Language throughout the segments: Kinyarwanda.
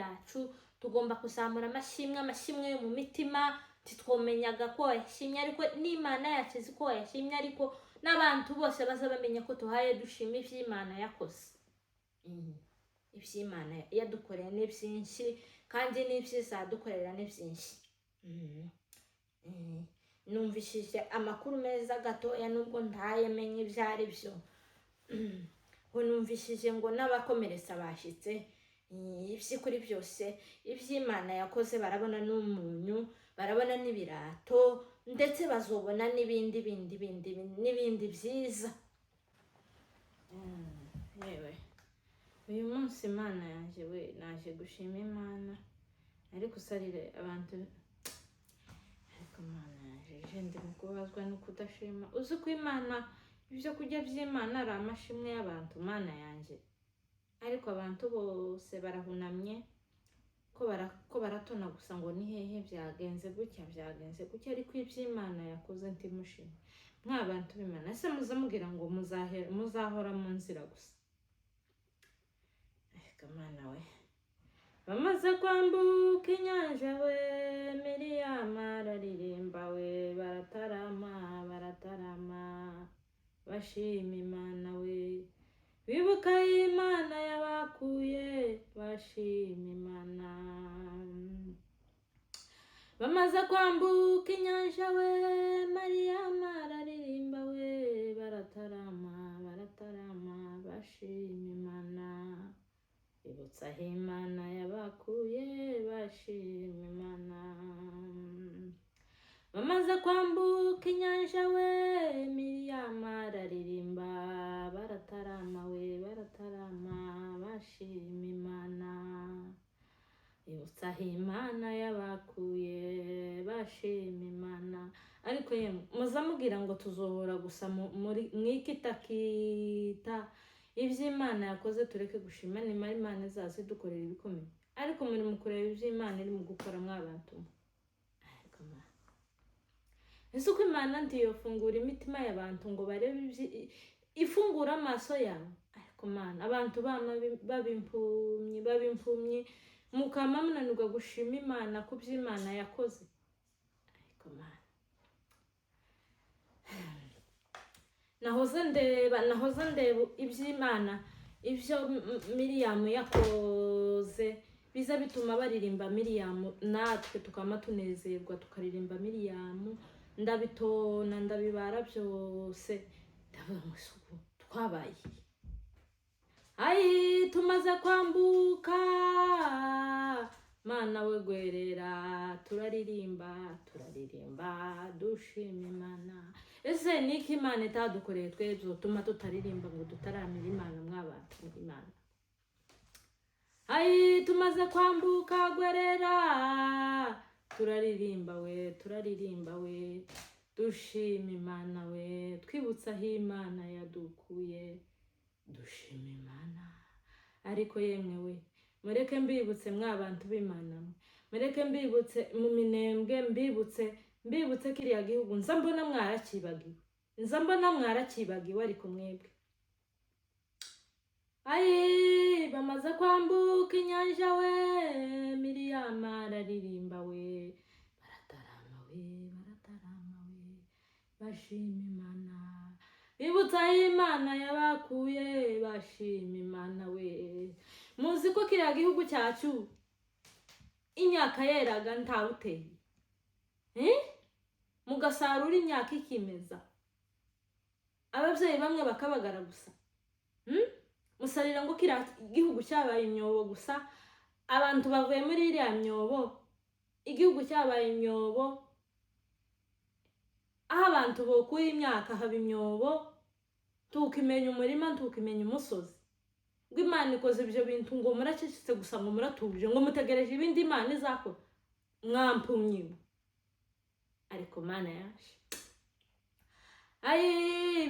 yacu tugomba kuzamura amashimwe yo mu mitima titwomenyaga ko yashimye ariko n'Imana yacu izi ko yashimye ariko n'abantu bose baza bamenya ko tuhaye dushima ivy'Imana yakoze ivy'Imana yadukoreye ni byinshi kandi n'ivyizadukorera ni byinshi. Numvishije amakuru meza gatoya nubwo ntayamenye ivyari byo. Ngo numvishije ngo n'abakomeretsa bashitse kuri byose ivy'Imana yakoze barabona n'umunyu barabona n'ibirato ndetse bazobona n'ibindi byiza. Yewe uyu munsi Imana yanje we naje gushima Imana ariko usarire abantu ariko Imana yaje ndi mukubazwa no kudashima. Uzi ko Imana ibyo kurya by'Imana ari amashimwe y'abantu Imana yanje ariko abantu bose barahunamye ko baratona gusa ngo ni hehe byagenze gutya ariko iby'Imana yakoze ntimushime. Mwabantu b'Imana ese muzamubwira ngo muzahora mu nzira gusa. Kamana we bamaze kwambuka inyanja we Miriyamu araririmba we baratarama bashima Imana we bibuka Imana yabakuye bashima Imana. Bamaze kwambuka inyanja we Miriyamu araririmba we baratarama bashima Imana. Bibutsa Imana yabakuye bashima Imana. Bamaze kwambuka inyanja we Miriyamu araririmba baratarama bashima Imana. Bibutsa Imana yabakuye bashima Imana. Ariko yemwe muzamubwira ngo tuzohora gusa mwikitakita ivy'Imana yakoze tureke gushima nimara Imana izazi dukorera ibikomeye ariko muri mukorera ivy'Imana iri mu gukora mwabantu. Ariko ese uko Imana ntiyofungura imitima y'abantu ngo barebe ifungura amaso yabo. Ariko Mana abantu babimpumyi mukama munanirwa gushima Imana ku by'Imana yakoze. Ariko Mana nahoze ndeba iby'Imana ibyo Miriyamu yakoze biza bituma baririmba Miriyamu natwe tukama tunezerwa tukaririmba Miriyamu ndabitona ndabibara byose ndavuga ngo isuku twabaye tumaze kwambuka Mana we gwerera turaririmba dushima Imana. Ese niki Imana itadukoreye twebwe tuma tutaririmba ngo dutaramira Imana mwabantu Imana. Tumaze kwambuka gwerera turaririmba we dushima Imana we twibutsa aho Imana yadukuye dushima Imana. Ariko yemwe we mureke mbibutse mwabantu b'Imana mureke mbibutse mu minembwe mbibutse kiriya gihugu nza mbona mwarakibagiwe ariko mwebwe bamaze kwambuka inyanja we Miriyamu araririmba we baratarama we bashima Imana. Bibutsa Imana yabakuye bashima Imana we. Muzi ko kiriya gihugu cyacu imyaka yeraga ntawuteye mugasarura imyaka ikimeza ababyeyi bamwe bakabagara gusa musarira ngo kiriya gihugu cyabaye imyobo gusa abantu bavuye muri iriya myobo igihugu cyabaye imyobo aho abantu bokuye imyaka haba imyobo tukimenya umurima tukimenya umusozi ngo Imana ikoze ibyo bintu ngo muracecetse gusa ngo muratuje ngo mutegereje ibindi Imana izakora mwampumyiwe. Ariko Mana yaje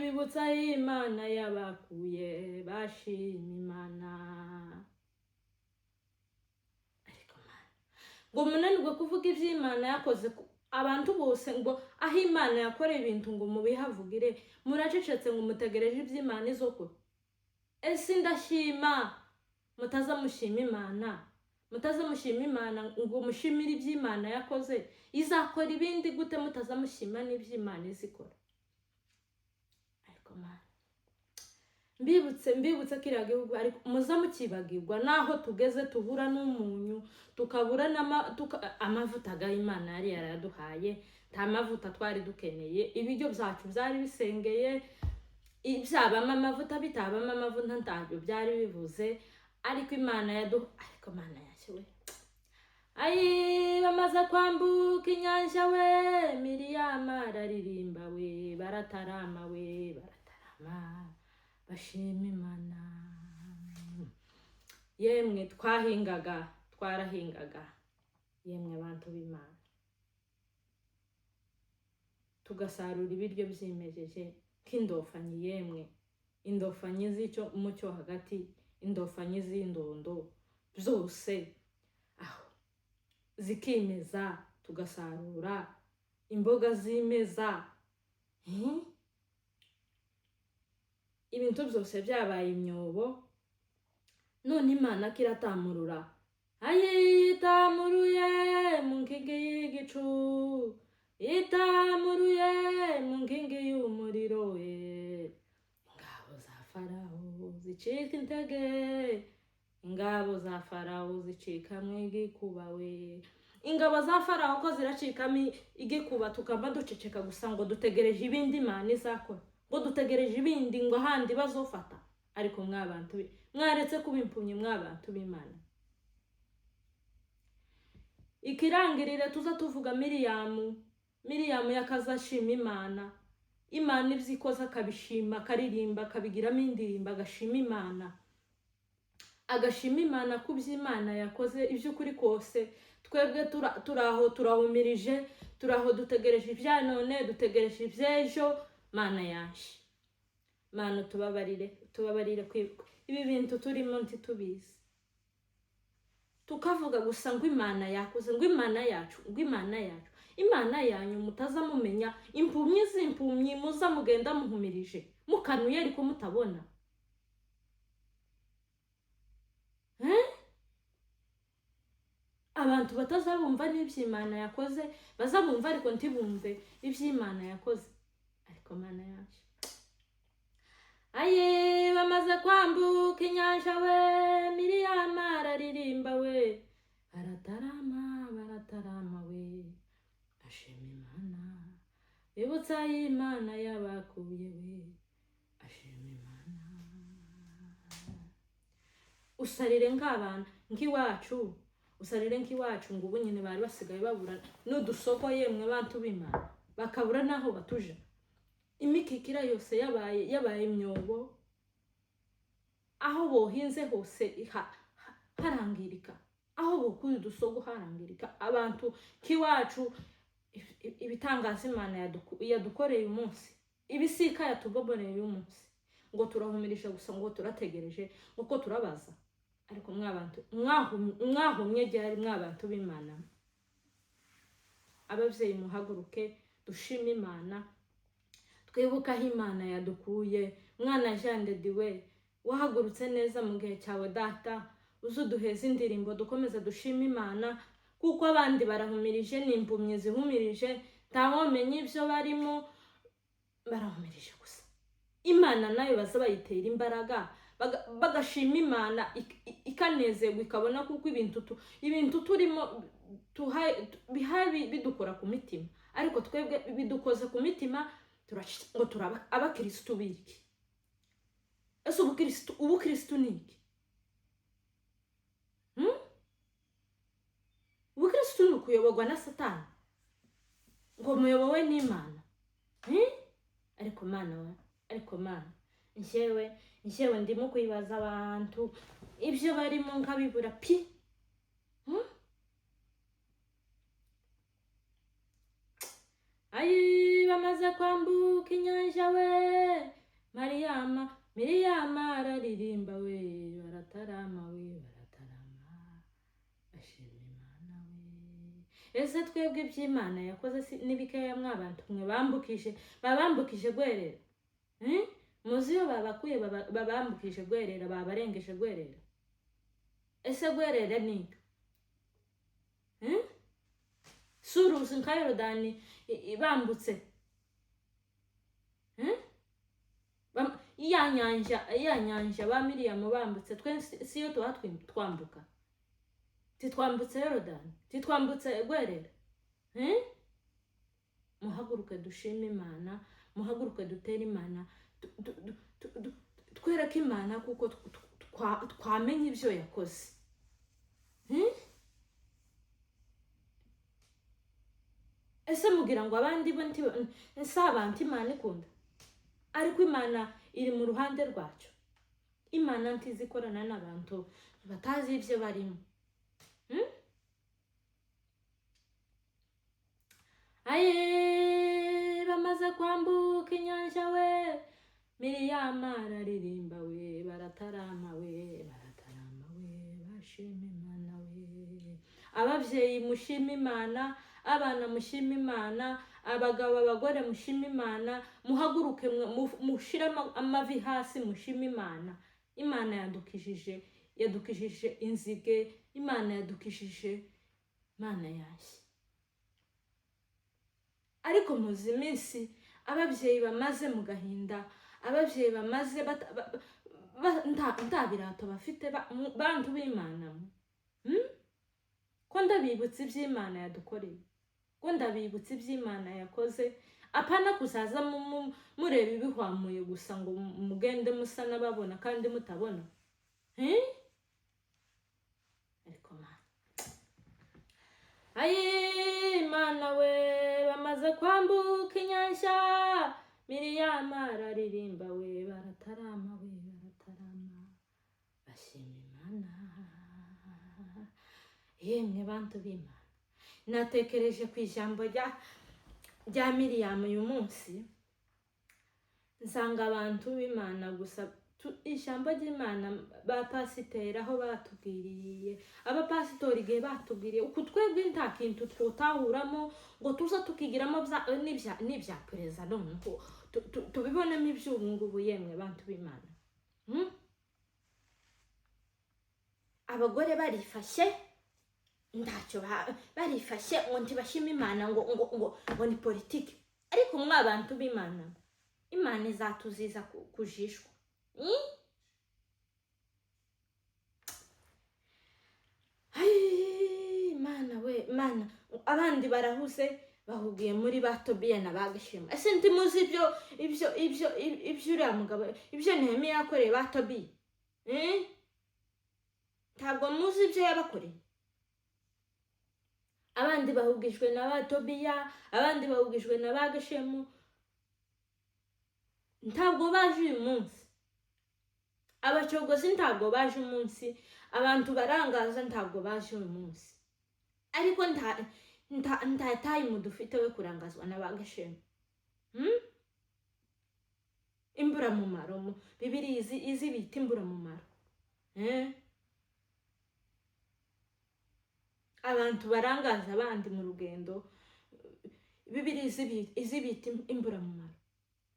bibutsa Imana yabakuye bashima Imana. Ariko Mana ngo munanirwe kuvuga iby'Imana yakoze abantu bose ngo aho Imana yakoreye ibintu ngo mubihavugire muracecetse ngo mutegereje iby'Imana izokora. Ese ndashima mutaza mushima Imana mutazamushima imana ngo mushimire iby'Imana yakoze, izakora ibindi gute mutazamushima n'iby'Imana izikora? Ariko mana mbibutse kiriya gihugu, ariko muza mukibagirwa naho tugeze tubura n'umunyu, tukabura amavuta Imana yari yaraduhaye. Nta mavuta twari dukeneye, ibiryo byacu byari bisengeye, ibyabamo amavuta bitabamo amavuta ntabyo byari bivuze, ariko Imana ariko Mana yashiwe. Bamaze kwambuka inyanja we, Miriyamu araririmba we, baratarama we, baratarama bashima Imana. Yemwe twarahingaga, yemwe abantu b'Imana, tugasarura ibiryo byimejeje nk'indofanyi, yemwe indofanyi z'icyo mucyo hagati, indofanyi z'indondo zose aho zikimeza, tugasarura imboga zimeza, ibintu byose byabaye imyobo. None Imana kiratamurura, itamuruye mu nkingi y'igicu, itamuruye mu nkingi y'umuriro we, ingabo za Farawo zicika intege, ingabo za Farawo zicikamo igikuba we. Ingabo za Farawo ko ziracikamo igikuba, tukaba duceceka gusa ngo dutegereje ibindi Imana izakora, ngo dutegereje ibindi ngo ahandi bazofata. Ariko mwabantu mwaretse kuba impumyi, mwabantu b'Imana. Ikirangirire tuza tuvuga Miriyamu yakazashima Imana, Imana ivyikoza akabishima, akaririmba, akabigiramo indirimbo, agashima Imana, agashima Imana ku by'Imana yakoze iby'ukuri kose. Twebwe turaho turahumirije, turaho dutegereje ibya none, dutegereje iby'ejo. Mana yaje, Mana tubabarire ibi bintu turimo ntitubizi, tukavuga gusa ngo Imana yakoze, ngo Imana yacu, ngo Imana yacu. Imana yanyu mutaza mumenya, impumyi z'impumyi muza mugenda muhumirije, mukanuye ariko mutabona. Abantu batazabumva n'iby'Imana yakoze, bazabumva ariko ntibumve iby'Imana yakoze. Ariko Mana yacu, bamaze kwambuka inyanja we, Miriyamu araririmba we, baratarama we, ashima Imana, bibutsa Imana yabakuye we, ashima Imana. Usarire nk'abana nk'iwacu, usarire nk'iwacu ngo ubu nyine bari basigaye babura n'udusoko, yemwe bantu b'Imana, bakabura naho batuja. Imikikira yose yabaye imyobo, aho bohinze hose harangirika, aho bokuye udusoko harangirika. Abantu kiwacu ibitangaza Imana yadukoreye umunsi, ibisika yatugoboneye umunsi, ngo turahumirisha gusa, ngo turategereje, ngo turabaza. Ariko mwabantu mwahumye ryari, mwabantu b'Imana. Abavyeyi muhaguruke dushima Imana, twibuka aho Imana yadukuye. Mwana Jean de Dieu, wahagurutse neza mu gihe cyawe data, uzuduheza indirimbo dukomeza dushima Imana, kuko abandi barahumirije, n'impumyi zihumirije, ntawomenya ibyo barimo, barahumirije gusa. Imana nayo baza bayitera imbaraga, bagashima Imana ikanezerwa, ikabona kuko ibintu turimo bidukora ku mitima. Ariko twebwe bidukoze ku mitima, ngo turaba abakristo biki? Ese ubukristo ni iki? Ubukristo ni ukuyoborwa na Satani, ngo muyobowe n'Imana. Ariko Mana, njyewe ndimo kwibaza abantu ibyo barimo nkabibura pi. Bamaze kwambuka inyanja we, Miriyamu araririmba we, baratarama we, baratarama bashima Imana we. Ese twebwe iby'Imana yakoze n'ibikeya mwabantu mwe babambukije gwerera? Muzi iyo babakuye babambukije gwerera, babarengeje gwerera? Ese gwerera ni suruzi nka Yorodani bambutse ya nyanja ba Miriyamu bambutse, twe siyo tuba twambuka, titwambutse Yorodani, titwambutse Rwerere. Muhaguruke dushime Imana, muhaguruke dutere Imana, twereke Imana kuko twamenye ibyo yakoze. Ese mugira ngo abandi bo abantu Imana ikunda? Ariko Imana iri mu ruhande rwacu. Imana ntizi ikorana n'abantu batazi ibyo barimo. Aye, bamaze kwambuka inyanja we, Miriyamu araririmba we, baratarama we, bashima Imana we. Ababyeyi mushima Imana, abana mushima Imana, abagabo abagore mushima Imana, muhaguruke mushire amavi hasi mushima Imana. Imana yadukijije inzige, Imana yadukijije, Imana yashye. Ariko muzi iminsi ababyeyi bamaze mu gahinda, ababyeyi bamaze nta birato bafite, bantu b'Imana. Ko ndabibutse iby'Imana yadukoreye, ko ndabibutse iby'Imana yakoze, apana kuzaza mureba ibihwamuye gusa ngo mugende musa n'ababona kandi mutabona. Ariko ayi Imana we, bamaze kwambuka inyanja, Miriyamu araririmba we, baratarama we, bashima Imana. Yemwe bantu b'Imana, natekereje ku ijambo rya Miriyamu uyu munsi, nsanga abantu b'Imana gusa ijambo ry'Imana ba pasiteri aho batubwiriye, abapasitori igihe batubwiriye uku twebwe nta kintu twotahuramo ngo tuza tukigiramo n'ibya perezida, noneho tubibonemo iby'ubu ngubu. Yemwe bantu b'Imana, abagore barifashe, ntacyo barifashe ngo ntibashime Imana ngo ni politiki. Ariko mwa bantu b'Imana, Imana izatuziza kujishwa. Imana we, Imana. Abandi barahuze bahugiye muri ba Tobiya na ba Geshemu. Ese ntimuzi ibyo uriya mugabo, ibyo Nehemiya yakoreye ba Tobiya? Ntabwo muzi ibyo yabakoreye? Abandi bahugijwe na ba Tobiya, abandi bahugijwe na ba Geshemu. Ntabwo baje uyu munsi, abacogozi ntabwo baje umunsi, abantu barangaza ntabwo baje uyu munsi. Ariko nta time dufite we kurangazwa na ba Geshemu. Imburamumaro, Bibiliya izi bita imburamumaro. Abantu barangaza abandi mu rugendo, Bibiliya izi bita imburamumaro.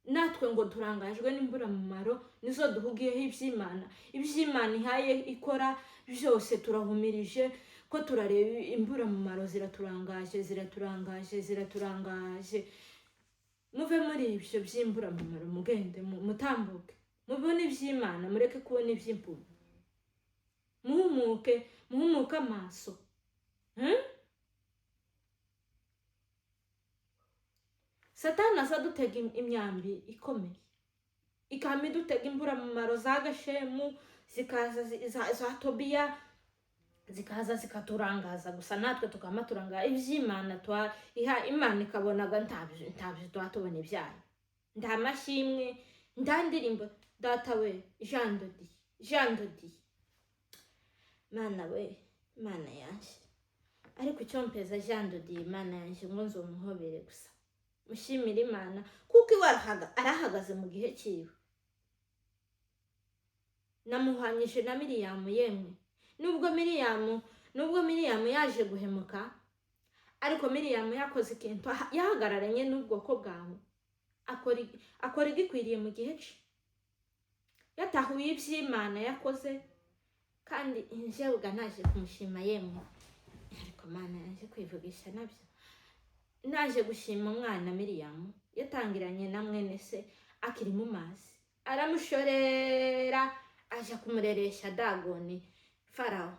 Natwe ngo turangajwe n'imburamumaro, nizo duhugiyeho iby'Imana. Iby'Imana ihaye ikora byose turahumirije, ko turareba imburamumaro ziraturangaje. Muve muri ibyo by'imburamumaro, mugende mutambuke, mubone iby'Imana, mureke kubona iby'impumu. Muhumuke amaso. Satani aza dutega imyambi ikomeye, ikaba idutega imburamumaro za Geshemu, zikaza za Tobiya, zikaza zikaturangaza gusa, natwe tukaba turangaza iby'Imana. Imana ikabonaga ntabyo twatubona ibyayo, nta mashimwe, nta ndirimbo. Data we, Jean Dodi, Mana we, Mana yanjye. Ariko icyo mpeza Jean Dodi, Mana yanjye, ngo nzomuhobere gusa, mushimire Imana kuko iwe arahagaze mu gihe cyiwe. Namuhwanyije na Miriyamu. Yemwe, nubwo Miriyamu yaje guhemuka, ariko Miriyamu yakoze ikintu, yahagararanye n'ubwoko bwawe, akora igikwiriye mu gihe cye, yatahuye iby'Imana yakoze, kandi njyewe naje kumushima. Yemwe, ariko Mana yanjye kwivugisha nabyo, naje gushima umwana Miriyamu yatangiranye na mwene se akiri mu mazi, aramushorera aja kumureresha Dagoni Farawo.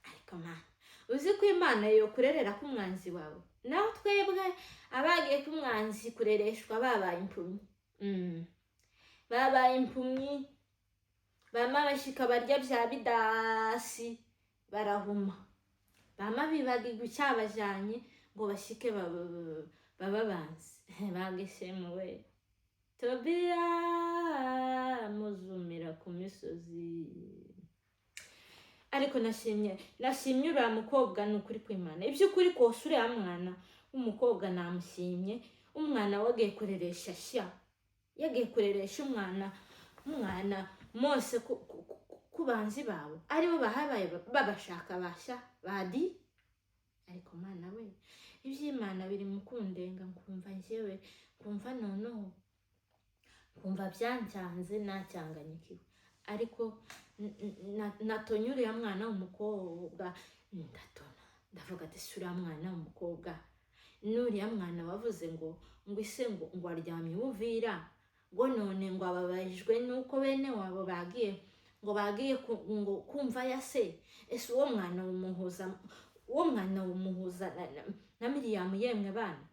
Ariko mana, uzi ko Imana yo kurerera k'umwanzi wawe, naho twebwe abagiye k'umwanzi kurereshwa babaye impumyi. Babaye impumyi, bama bashika barya bya bidasi barahuma, bama bibagirwa icyabajanye ngo bashike bababanzi. Bagishemu we Tobiya muzumira ku misozi. Ariko nashimye uriya mukobwa ni ukuri kw'Imana. Iby'ukuri kose uriya mwana w'umukobwa namushimye. Umwana wagiye kureresha sha, yagiye kureresha umwana mose ku banzi bawe, aribo bahabaye babashaka basha badi. Ariko mana we, iby'Imana biri mu kundenga, nkumva njyewe, nkumva noneho, nkumva byancanze nacyanganyikiwe. Ariko natonye uriya mwana w'umukobwa, ndatona ndavuga ati si uriya mwana w'umukobwa n'uriya mwana wavuze ngo ise ngo aryamye ubuvira, ngo none ngo ababajwe nuko bene wabo bagiye kumva ya se. Ese uwo mwana wumuhuza na Miriyamu. Yemwe bana,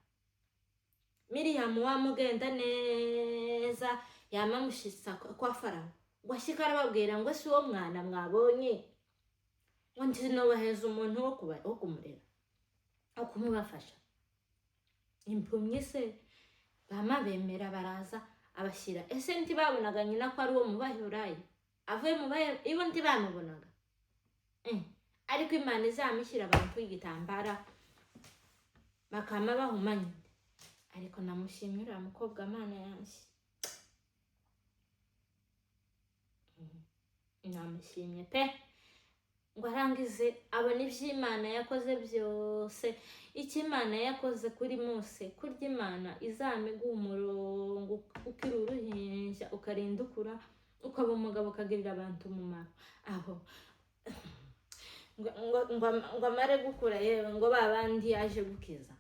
Miriyamu wamugenda neza yamamushitsa kwa Farawo, ngo ashika arababwira ngo ese uwo mwana mwabonye, ngo ntinobaheza umuntu wo kumurera, wo kumubafasha. Impumyi se bama bemera baraza abashyira. Ese ntibabonaga nyina ko ari uwo mu Baheburayo, avuye mu Baheburayo, ibo ntibamubonaga. Ariko Imana izamushyira abantu y'igitambara bakama bahumanye. Ariko namushimye uriya mukobwa Mana yanjye, namushimye pe, ngo arangize abona iby'Imana yakoze byose. Icyo Imana yakoze kuri Mose, kurya Imana izamiguha umurongo ukiri uruhinja ukarinda ukura, ukaba umugabo ukagirira abantu umumaro. Aho ngo amare gukura yewe, ngo babandi yaje gukiza,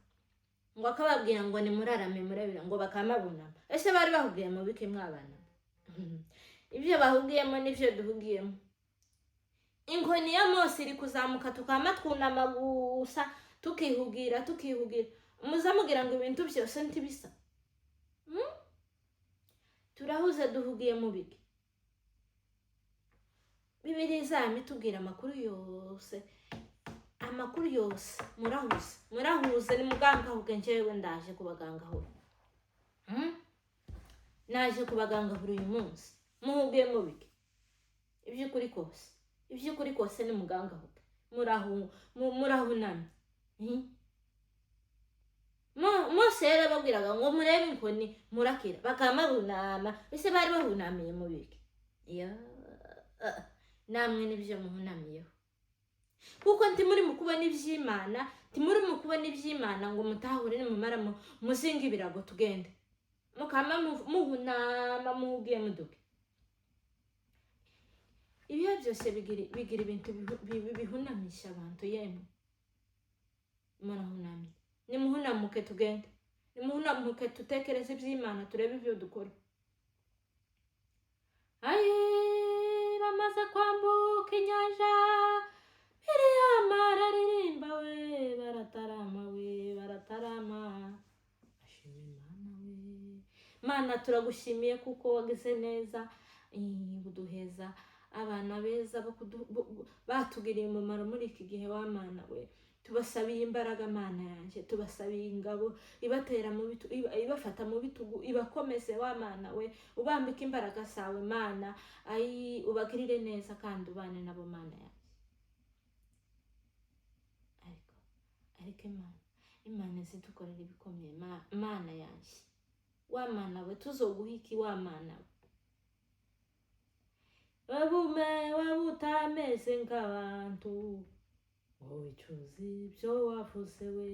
ngo akababwira ngo nimurarame murabira, ngo bakamabunama. Ese bari bahugiye mu bike mwabana? Ibyo bahugiyemo nivyo duhugiyemo. Inkoni ya Mose iri kuzamuka, tukama twunama gusa, tukihugira. Muzamugira ngo ibintu byose ntibisa. Turahuze duhugiye mu bike. Bibiliya izame tubwira amakuru yose. Murahuze ni muganga ahubwo njyewe ndaje kubagangahura. Naje kubagangahura uyu munsi. Muhugiye mu bike. Iby'ukuri kose ni muganga ahubwo. Murahunamye. Mose yarababwiraga ngo murebe inkoni murakira, bakamabunama. Ese bari bahunamiye mu bike? Namwe nibyo muhunamiyeho. Kuko ntimuri mu kubona iby'Imana, ngo mutahure nimumara muzinga ibirago tugende. Mukama muhunama muhugiye muduke. Ibihe byose bigira ibintu bihunamisha abantu. Yemwe murahunamye, nimuhunamuke tugende, nimuhunamuke tutekereze iby'Imana, turebe ibyo dukora. Bamaze kwambuka inyanja, Miriyamu araririmba we, baratarama. Ashimye Imana we. Mana turagushimiye kuko wagize neza, uduheza abana beza batugiriye umumaro muri iki gihe. Wa Mana we, tubasabiye imbaraga Mana yanjye, tubasabiye ingabo ibatera mu bitugu, ibafata mu bitugu, ibakomeze wa Mana we, ubambike imbaraga zawe Mana, ubagirire neza kandi ubane nabo Mana yanjye. Ariko Imana zidukorera ibikomeye Mana yanjye. Wa Mana we, tuzoguha iki wa Mana we? Wabutameze nk'abantu, wowe icuzi ibyo wavuze we.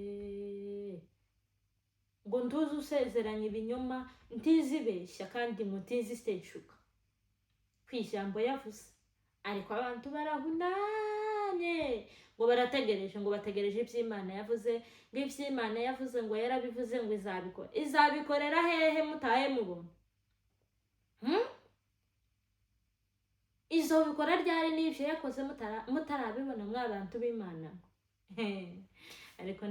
Ngo ntuzi usezeranya ibinyoma, ntizibeshya kandi ngo ntiziseshuka ku ijambo yavuze. Ariko abantu barahunamye cyane ngo barategereje, ngo bategereje iby'Imana yavuze, ngo iby'Imana yavuze ngo yarabivuze ngo izabikora. Izabikorera hehe mutahe mubona? Izobikora ryari n'ibyo yakoze mutarabibona mw'abantu b'Imana? Ariko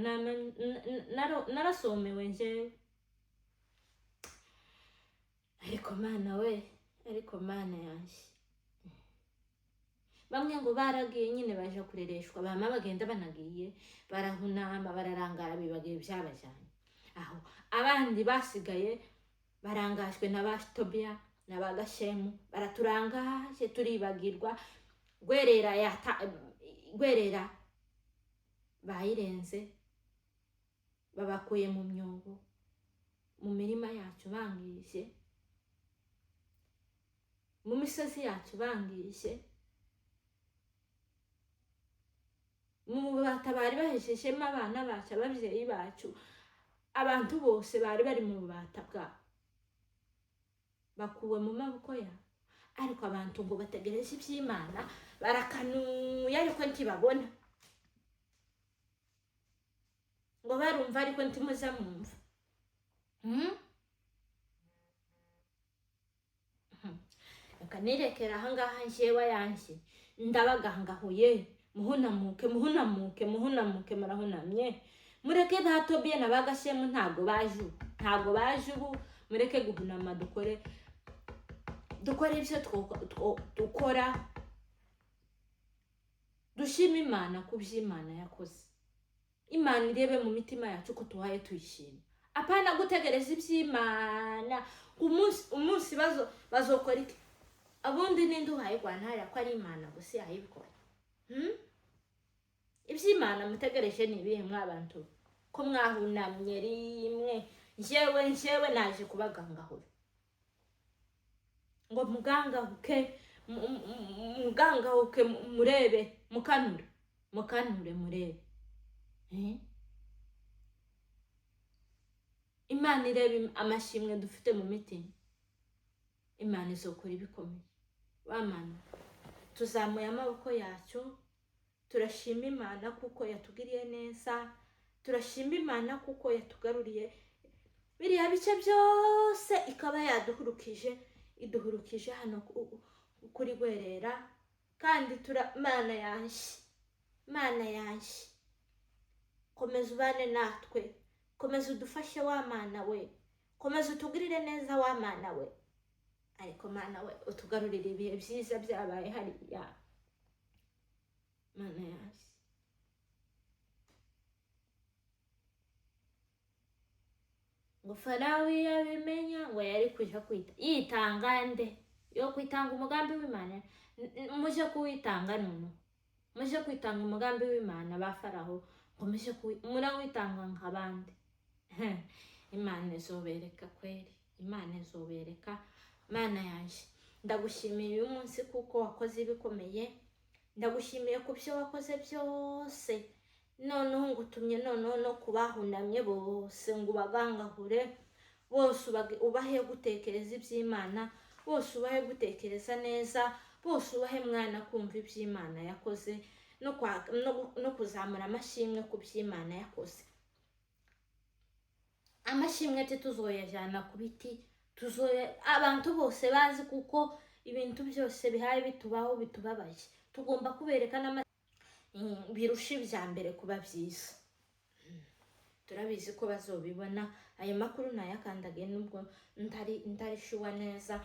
narasomewe njyewe. Ariko Mana we, ariko Mana yanjye, bamwe ngo baragiye nyine baje kurereshwa, bama bagenda banagiye barahunama bararangara bibagiye byabajyanye aho. Abandi basigaye barangajwe na ba Tobiya na ba Gashemu, baraturangaje turibagirwa. Gwerera bayirenze, babakuye mu myobo, mu mirima yacu bangije, mu misozi yacu bangije, mu bubata bari bahesheshemo abana bacu, ababyeyi bacu, abantu bose bari bari mu bubata bwabo bakuwe mu maboko yabo. Ariko abantu ngo bategereje iby'Imana barakanuye ariko ntibabona, ngo barumva ariko ntimuza mwumva. Reka nirekera ahangaha njyewe yanjye ndabagangahuye. Muhunamuke murahunamye, mureke ba Tobiya na ba Gashemu ntabwo baje ubu. Mureke guhunama, dukore ibyo dukora, dushima Imana ku by'Imana yakoze. Imana irebe mu mitima yacu ko tuhaye tuyishima, apana gutegereza iby'Imana umunsi bazokora iki. Abundi ninde uhaye Rwantara ko ari Imana gusa yayibikora? Iby'Imana mutegereje ni ibihe mw'abantu ko mwahunamye rimwe? Njyewe naje kubagangahura ngo mugangahuke murebe, mukanure murebe. Imana irebe amashimwe dufite mu mitima. Imana izokora ibikomeye. Bamana tuzamuye amaboko yacu, turashima Imana kuko yatugiriye neza, turashima Imana kuko yatugaruriye biriya bice byose, ikaba iduhurukije hano kuri Gwerera. Kandi Mana yanjye, komeza ubane natwe, komeza udufashe wa Mana we, komeza utugirire neza wa Mana we. Ariko Mana we, utugarurire ibihe byiza byabaye hariya. Mana yanjye, ngo Farawo yabimenya ngo yari kuja yitanga nde yo kwitanga umugambi w'Imana. Muje kuwitanga none, muje kwitanga umugambi w'Imana ba Farawo, ngo muje murawitanga nk'abandi. Imana izobereka kweri, Imana izobereka. Mana yanjye, ndagushimiye uyu munsi kuko wakoze ibikomeye, ndagushimiye ku byo wakoze byose. Noneho ngutumye noneho no kubahunamye bose ngo ubagangahure bose, ubahe gutekereza iby'Imana, bose ubahe gutekereza neza, bose ubahe mwana kumva iby'Imana yakoze no kuzamura amashimwe ku by'Imana yakoze. Amashimwe tuzoyajyana ku biti, abantu bose bazi kuko ibintu byose bihaye bitubaho bitubabaje, tugomba kubereka birusha ibya mbere kuba byiza. Turabizi ko bazobibona. Ayo makuru nayakandagiye nubwo ntari shuwa neza,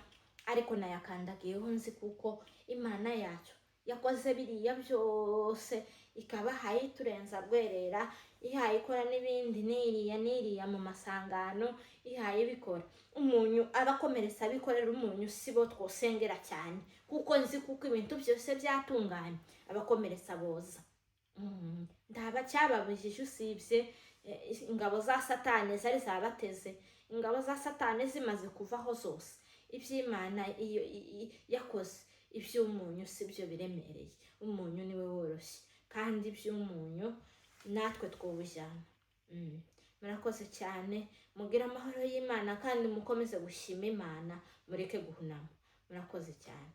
ariko nayakandagiyeho nzi kuko Imana yacu yakoze biriya byose, ikaba hayiturenza Gwerera, ihaye ikora n'ibindi n'iriya mu masangano, ihaye bikora. Umunyu abakomeretsa bikorera umunyu sibo twosengera cyane, kuko nzi kuko ibintu byose byatunganye abakomeretsa boza. Ndaba cyababujije usibye ingabo za Satani zari zabateze. Ingabo za Satani zimaze kuvaho zose, iby'Imana iyo yakoze. Iby'umunyu si byo biremereye, umunyu niwe woroshye, kandi iby'umunyu natwe twubujyana. Murakoze cyane, mugire amahoro y'Imana kandi mukomeze gushima Imana, mureke guhunama. Murakoze cyane.